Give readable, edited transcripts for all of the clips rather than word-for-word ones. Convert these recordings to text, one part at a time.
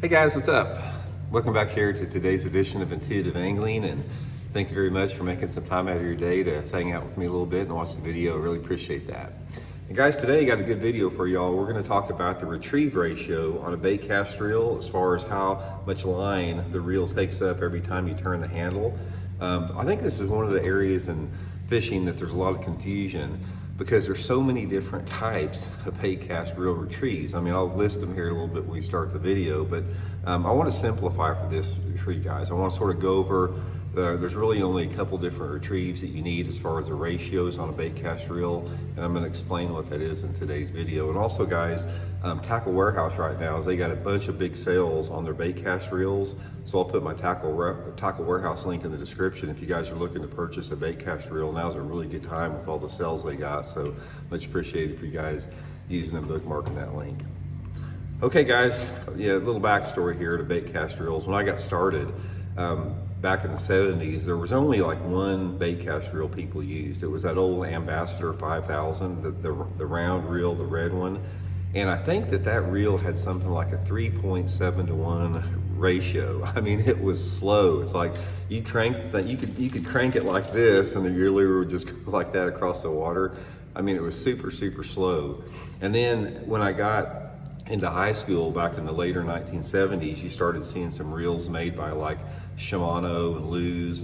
Hey guys, what's up? Welcome back here to today's edition of Intuitive Angling, and thank you very much for making some time out of your day to hang out with me a little bit and watch the video. I really appreciate that. And guys, today I got a good video for y'all. We're going to talk about the retrieve ratio on a bait cast reel as far as how much line the reel takes up every time you turn the handle. I think this is one of the areas in fishing that there's a lot of confusion, because there's so many different types of bait cast reel retrieves. I mean, I'll list them here a little bit when we start the video, but I want to simplify for you guys. I want to sort of go over, there's really only a couple different retrieves that you need as far as the ratios on a bait cast reel, and I'm going to explain what that is in today's video. And also guys, Tackle Warehouse right now, they got a bunch of big sales on their bait cast reels, so I'll put my Tackle Warehouse link in the description. If you guys are looking to purchase a bait cast reel, now's a really good time with all the sales they got, so much appreciated for you guys using and bookmarking that link. Okay guys, yeah, a little backstory here to bait cast reels. When I got started back in the 70s, there was only like one bait cast reel people used. It was that old Ambassador 5000, the round reel, the red one. And I think that reel had something like a 3.7 to 1 ratio. I mean, it was slow. It's like you could crank it like this, and the reel would just go like that across the water. I mean, it was super slow. And then when I got into high school back in the later 1970s, you started seeing some reels made by like Shimano and Lew's,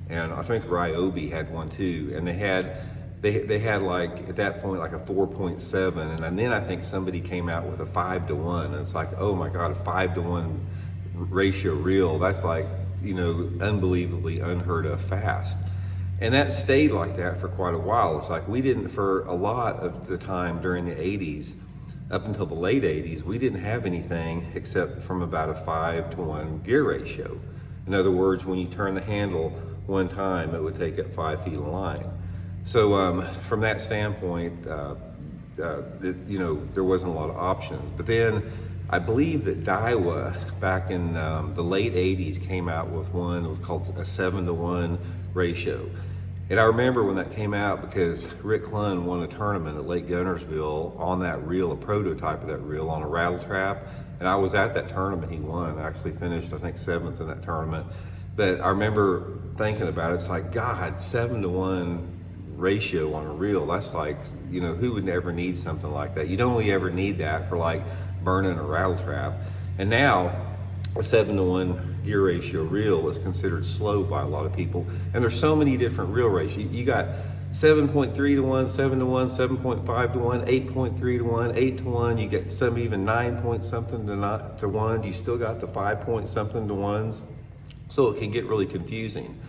and I think Ryobi had one too. And they had like at that point like a 4.7, and then I think somebody came out with a 5 to 1, and it's like, oh my god, a 5 to 1 ratio reel, that's like, you know, unbelievably unheard of fast. And that stayed like that for quite a while. It's like we didn't, for a lot of the time during the 80s up until the late 80s, we didn't have anything except from about a 5 to 1 gear ratio. In other words, when you turn the handle one time, it would take up 5 feet of line. So from that standpoint, you know, there wasn't a lot of options. But then I believe that Daiwa back in the late 80s came out with one that was called a 7 to 1 ratio. And I remember when that came out because Rick Clunn won a tournament at Lake Gunnersville on that reel, a prototype of that reel on a rattle trap. And I was at that tournament he won. I actually finished, I think, 7th in that tournament. But I remember thinking about it, it's like, God, 7 to 1 ratio on a reel, that's like, you know, who would ever need something like that? You'd only ever need that for like burning a rattle trap. And now a 7 to 1 gear ratio reel is considered slow by a lot of people. And there's so many different reel ratios. You got 7.3 to 1, 7 to 1, 7.5 to 1, 8.3 to 1, 8 to 1. You get some even 9 point something to 1. You still got the 5 point something to 1s. So it can get really confusing.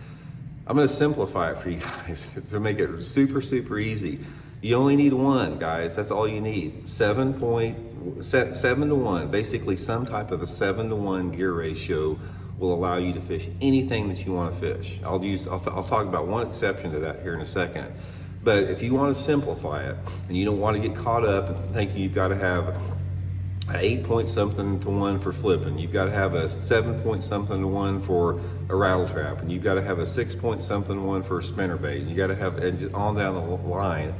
I'm going to simplify it for you guys to make it super easy. You only need one, guys. That's all you need. 7 to 1, basically some type of a 7 to 1 gear ratio will allow you to fish anything that you want to fish. I'll talk about one exception to that here in a second. But if you want to simplify it and you don't want to get caught up in thinking you've got to have an 8 point something to 1 for flipping, you've got to have a 7 point something to 1 for a rattle trap, and you've got to have a 6 point something to 1 for a spinnerbait, and you got to have, and just on down the line,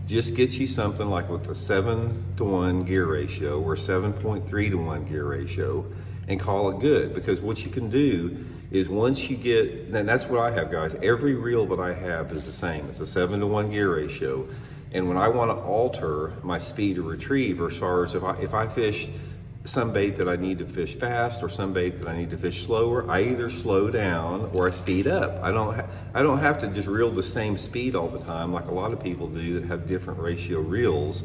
just get you something like with the 7 to 1 gear ratio or 7.3 to 1 gear ratio and call it good. Because what you can do is once you get, and that's what I have, guys, every reel that I have is the same. It's a 7 to 1 gear ratio. And when I want to alter my speed of retrieve, or as far as if I fish some bait that I need to fish fast or some bait that I need to fish slower, I either slow down or I speed up. I don't have to just reel the same speed all the time like a lot of people do that have different ratio reels,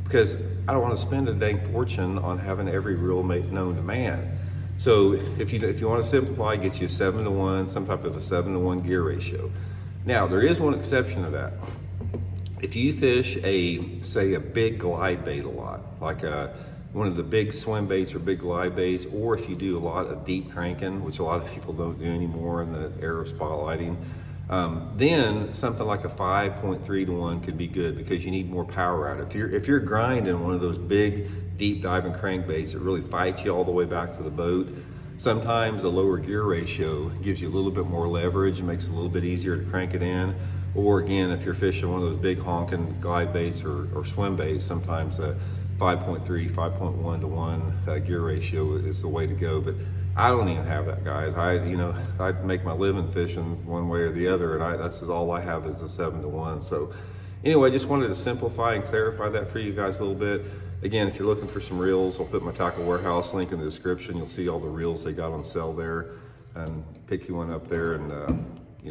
because I don't want to spend a dang fortune on having every reel known to man. So if you want to simplify, get you a 7 to 1, some type of a 7 to 1 gear ratio. Now there is one exception to that. If you fish say a big glide bait a lot, like one of the big swim baits or big glide baits, or if you do a lot of deep cranking, which a lot of people don't do anymore in the era of spotlighting, then something like a 5.3 to 1 could be good, because you need more power out. If you're grinding one of those big deep diving crankbaits that really fights you all the way back to the boat, sometimes a lower gear ratio gives you a little bit more leverage and makes it a little bit easier to crank it in. Or again, if you're fishing one of those big honking glide baits or swim baits, sometimes a 5.3, 5.1 to 1 gear ratio is the way to go. But I don't even have that, guys. I make my living fishing one way or the other, and that's all I have is the 7 to 1. So anyway, just wanted to simplify and clarify that for you guys a little bit. Again, if you're looking for some reels, I'll put my Tackle Warehouse link in the description. You'll see all the reels they got on sale there, and pick you one up there. And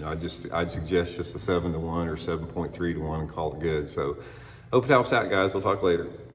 I'd suggest just a 7 to 1 or 7.3 to 1 and call it good. So hope it helps out, guys. We'll talk later.